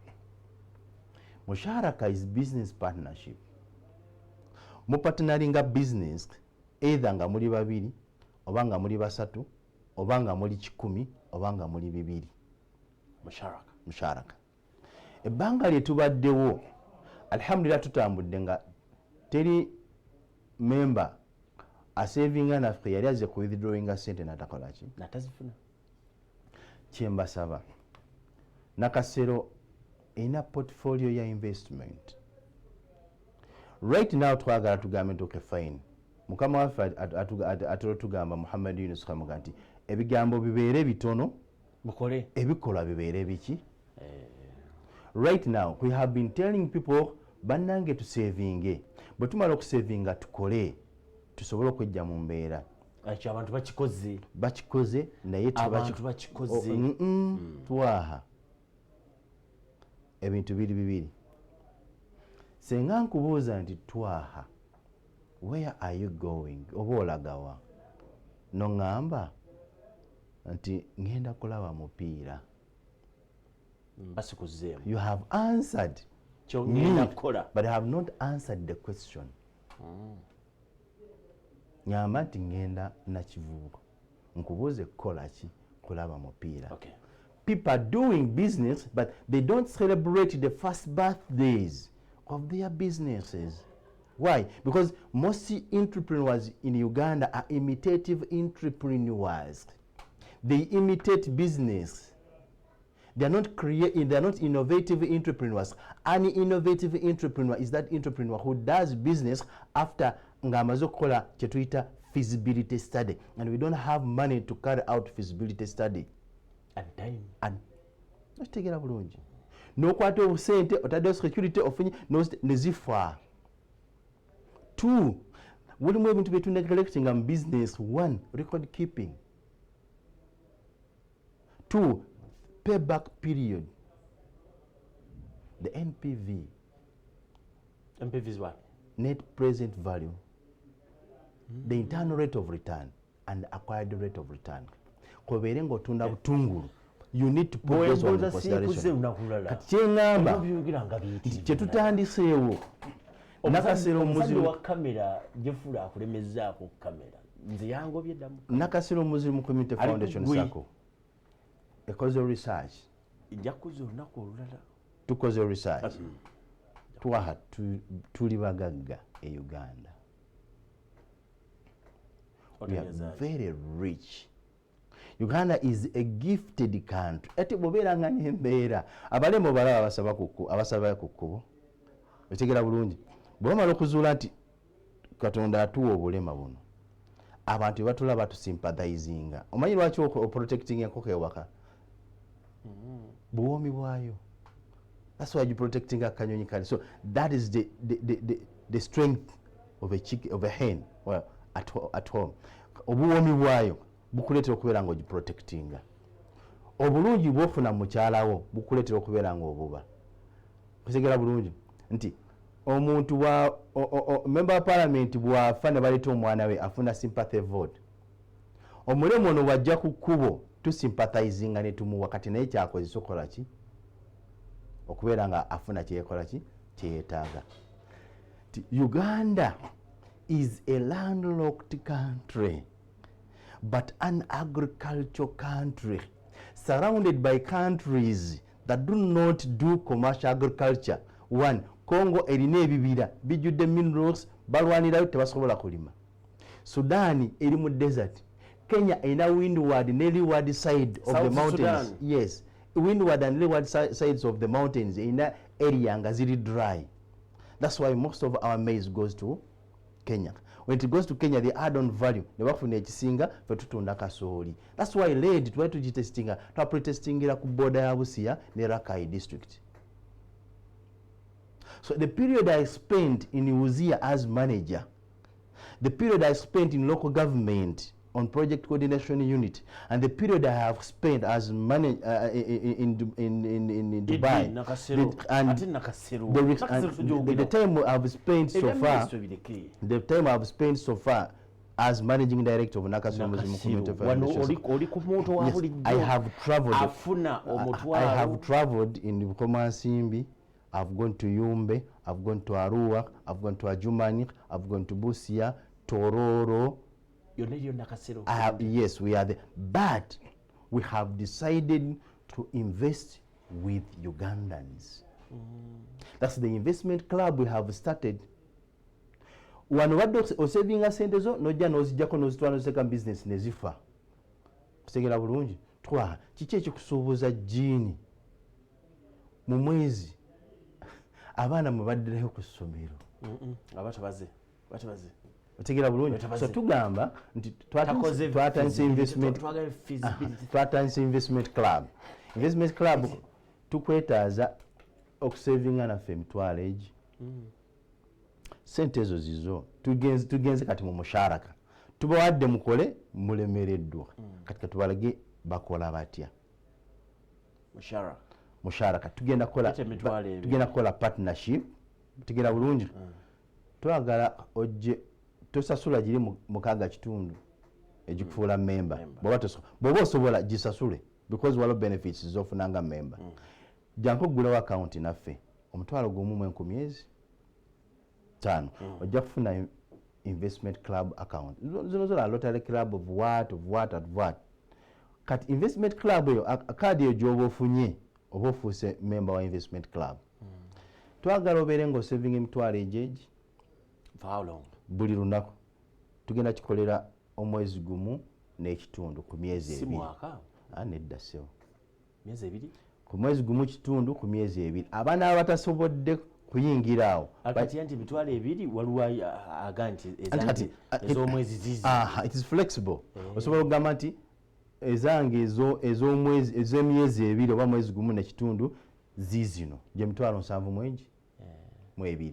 Musharaka is business partnership. mu partneringa business either nga muli babiri oba nga muli basatu oba nga muli 10 oba nga muli 2 musharaka ebbanga lye tubaddewo alhamdulillah tutambudde nga teri member asavinga naffe yali aze ku withdrawinga sente natakola ki natazifuna kyembasaba nakasero ina portfolio ya investment right now twagala tugambe ntuke fine mukama waffe atolo tugamba Muhammad Yunus kamuga nti ebigambo bibeere bitono mukole ebikolwa bibeere biki right now we have been telling people bannange tusavinge bwe tumala okusavinga tukole tusobole okujja mu mbeera abantu bakikoze naye twaha ebintu bibiri senga nkubuuza nti twaha where are you going oba olagawa noŋŋamba nti ngenda kulaba mupiira you have answered me, but I have not answered the question. Nyamba nti ngenda nakivubuka nkubuuze kukola ki kulaba mupiira. People are doing business but they don't celebrate the first birthdays of their businesses. Why? Because most entrepreneurs in Uganda are imitative entrepreneurs. They imitate business. They are not they are not innovative entrepreneurs. An innovative entrepreneur is that entrepreneur who does business after ngamazo kola chetuita feasibility study, and we don't have money to carry out feasibility study. And time. And let's take it up. No kwate obusente otadde security ofunye nezifa. Two, mulimu ebintu byetu neglecting in business. One, record keeping. Two, payback period. The NPV. NPV is what? Net present value. The internal rate of return and acquired rate of return. Kobere ng'otunda butungulu. You need to put those on consideration. Kati kyengamba kyetutandiseewo nakasero omuzimu wa kamera jefula akulemezaako kamera nze yangobye ddamu nakasero omuzimu community foundation sako ekoze research njakuze olunaku olulala tukoze research twaha tuli bagagga e Uganda. We are very rich. Uganda is a gifted country. Ati bobeera nga nembeera abalema balaba abasaba kukubo otegera bulungi bwamala okuzuula nti Katonda atuwa obulema buno abantu batulaba tusympathizinga. Omanyi lwaki oprotecting enkoko ewaka buwomi bwayo. That's why you protecting akanyonyi kali. So that is the strength of a hen at home. Obuwomi bwayo bukuleetera okubeera nga ogiprotectinga. Obulungi bwofuna mukyalawo bukuleetera okubeera nga obuba. Kutegera bulungi nti omuntu wa member of parliament bwafa ne baleeta omwana we afuna sympathy vote. Omulemu ono wajja ku kkubo tusympathizinga ne tumuwa kati naye kyakozesa okukola ki okubeera nga afuna kyekola ki kyeyetaaga. Uganda is a landlocked country but an agricultural country surrounded by countries that do not do commercial agriculture. One, Congo erina ebibira bijjudde minerals balwanirayo tebasobola kulima. Sudan eri mu desert. Kenya erina windward ne leeward side of the mountains. Sudan. Yes, windward and leeward sides of the mountains erina area nga ziri dry. That's why most of our maize goes to Kenya. When it goes to Kenya, the add-on value ne bafuna ekisinga fe tutunda kasooli. That's why lead twali tugitestinga twapretestingira ku border ya Busia ne Rakai district. So the period I spent in Uzia as manager, the period I spent in local government on project coordination unit, and the period I have spent as manager in Dubai, the time I've spent so far, the time I've spent so far as managing director of Nakasero Muslim Community Foundation, I have traveled in Bukomansimbi, I've gone to Yumbe, I've gone to Arua, I've gone to Ajumani, I've gone to Busia, Tororo. Yes, we are there. But we have decided to invest with Ugandans. That's the investment club we have started. Wano wadde osevinga sente zo nojja n'ozijjako n'ozitwala n'oziteeka mu business ne zifa. Kutegera bulungi. Kiki ekikusuubuza jjiini mu mwezi abaana mwe baddirayo ku ssomero. Abatabaze. Otegera bulungi. So tugamba nti twatandise investment club. Investment club tukwetaaza okusavinga naffe emitwalo egi. Sente ezo zizo tugenze kati mu musharaka. Tubawadde mukole mulemereddwa. Kati katubalage bakola batya. Musharaka tugenda kola partnership. Tugenda bulungi. Twagala ojje tosasula giri mukaga kitundu egikufuula member. Bw'oba osobola gisasule because waliwo benefits z'ofunanga member. Janko gulawo account naffe omutwalo gumu mu 5 ojja kufuna investment club account. Zino zola lottery club of what. Kati investment club eyo akadi eyo gy'oba ofunye oba ofuuse member wa investment club. Twagala obeere ng'osavinga emitwalo egyegi. Buli lunaku tugenda kikolera omwezi gumu n'ekitundu ku myezi 2. Nedda sewo. Myezi 2? Ku mwezi gumu kitundu ku myezi 2. Abaana abatasobodde kuyingira awo. Akati anti emitwalo 2 waliwo aganti ez'omwezi zizi. It is flexible. Osobola okugamba nti ezange ez'omwezi ez'emyezi 2 oba mwezi gumu n'ekitundu zizino gye mitwalo 7 mwegi mu 2.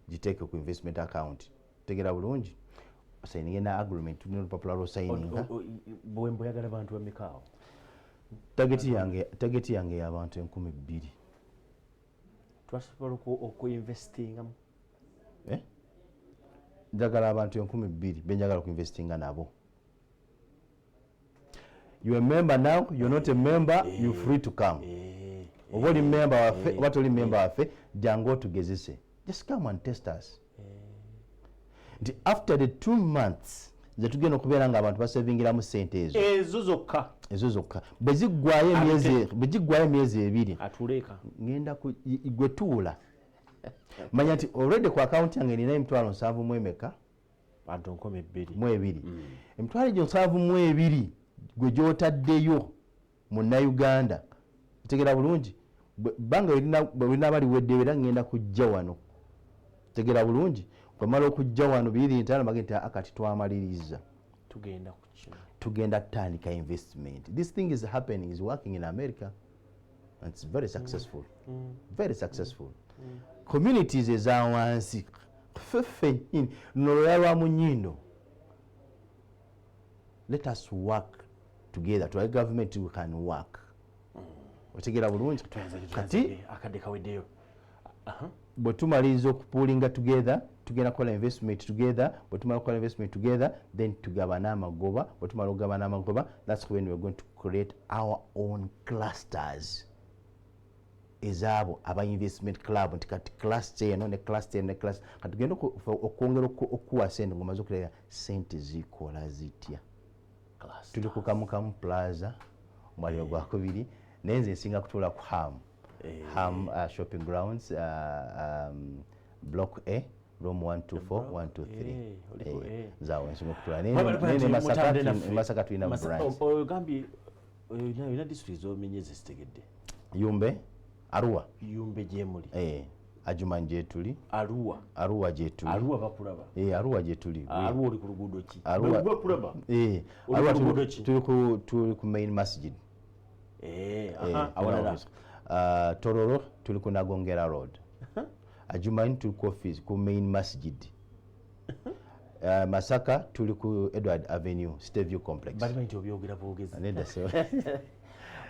Giteeke ku investment account. Tegera bulungi. Osayininge na agreement tulina olupapula lw'osayininga. Bwembo yagala bantu bamekaawo. Target yange y'abantu 2,000. Twasobola okuinvestingamu. Njagala abantu 2,000 benjagala okuinvestinga nabo. You're a member now, you're not a member, you're free to come. Oba oli member waffe, oba toli member waffe, jangu tugezese. Just come and test us. After the 2 months, nze tugenda okubeera nga abantu basavingiramu sente ezo. Ezo zokka. Bwe ziggwayo emyezi 2. Atuleka. Ngenda gwe tuula. Manya nti already ku account yange nina emitwalo 7 mu emeka. Bantu 2,000. Mu 2. Emitwalo egyo 7 mu 2 gwe gy'otaddeyo mu Uganda. Tegera bulungi. Banga bwe bali wedde era ngenda kujja wano. Tegera bulungi. Kwamala okujja wano 2 magenta akati twamaliriza. Tugenda kutandika investment. This thing is happening, is working in America. And it's very successful. Very successful. Communities ezawansi ffeffe noloya mu nnyindo. Let us work together. To our government we can work. Otegera bulungi. Kati akadde kaweddeyo. Bwe tumaliriza okupuulinga together, tugenda kukola investment together. Bwe tumala kukola investment together, then tugabana amagoba. Bwe tumala okugabana amagoba, that's when we're going to create our own clusters. Ezabo aba investment club nti kati cluster eno ne cluster ne cluster. Kati tugenda okwongera okuwa sente ngomaze okulera sente zikola zitya. Tuli ku Kamukamu Plaza mwaliyo gwa 2 nenze nsinga kutuula ku Ham shopping grounds block A room 124 123 zawe nsinga kutuula nene Masaka tulina branch. Ogambye ina district zomenyeze zitegedde. Yumbe Arua. Yumbe gyemuli. Ajumanyi gyetuli. Arua gyetuli. Arua bakulaba. Arua gyetuli. Arua oli ku luguudo ki? Arua bakulaba. Arua tuli ku main masjid. Awalala. Tororo tuli ku Nagongera road. Ajumanyi tuli ku office ku main masjid. Masaka tuli ku Edward Avenue State View Complex. Bali bantu obyogera bwogezi. Nedda sewa.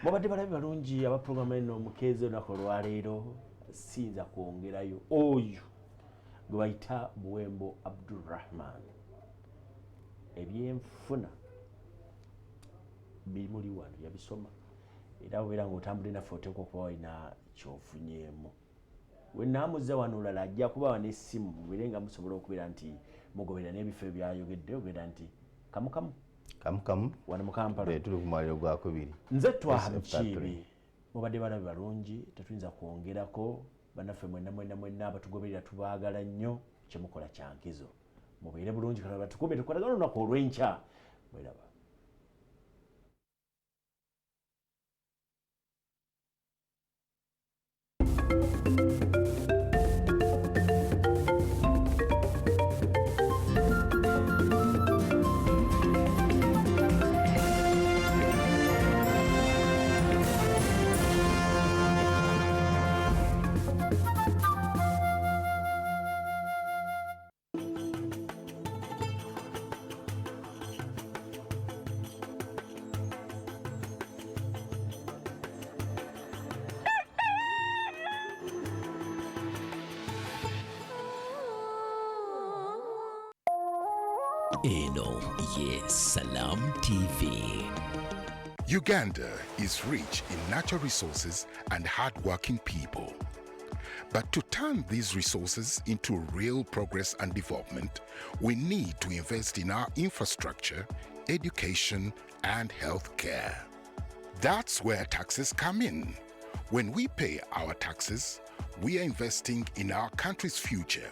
Mubadde balabi balungi aba programu eno mukeeze olunaku olwaleero siyinza kwongerayo oyo gwe bayita Buwembo Abdulrahman. Ebyenfuna bimuli wano yabisoma era obeera ng'otambula naffe oteekwa okuba walina kyofunyeemu. we namuza wano olala ajja kubawa n'essimu mubeere nga musobola okubeera nti mugobera n'ebifo ebyayogedde ogenda nti kamukamu wano mu Kampala tuli ku mwaliro gwa kubiri nze twahamukiibi mubadde balabe balungi tetuyinza kwongerako bannaffe mwenna abatugoberera tubaagala nnyo kyemukola kyankizo mubeere bulungi kalaba tukumbe tukolagana olunaku olw'enkya mweraba. Eno ye Salam TV. Uganda is rich in natural resources and hard-working people. But to turn these resources into real progress and development, we need to invest in our infrastructure, education, and health care. That's where taxes come in. When we pay our taxes, we are investing in our country's future.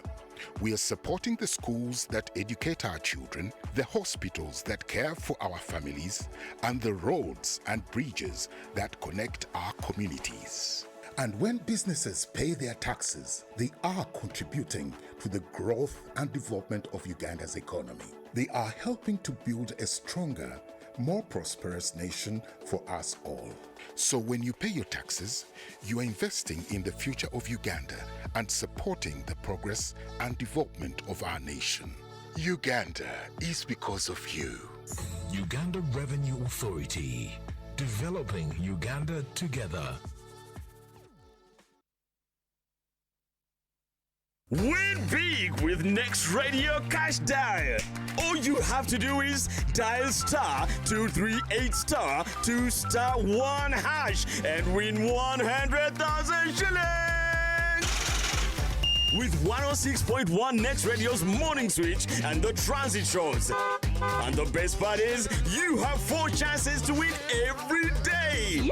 We are supporting the schools that educate our children, the hospitals that care for our families, and the roads and bridges that connect our communities. And when businesses pay their taxes, they are contributing to the growth and development of Uganda's economy. They are helping to build a stronger, more prosperous nation for us all. So when you pay your taxes, you are investing in the future of Uganda and supporting the progress and development of our nation. Uganda is because of you. Uganda Revenue Authority. Developing Uganda together. Win big with Next Radio Cash Dial. All you have to do is dial *238*2*1# and win 100,000 shillings. With 106.1 Next Radio's Morning Switch and the Transit Shows. And the best part is, you have 4 chances to win every day. Yeah!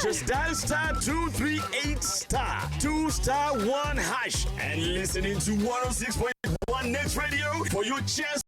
Just dial *238*2*1# and listen into 106.1 Next Radio for your chance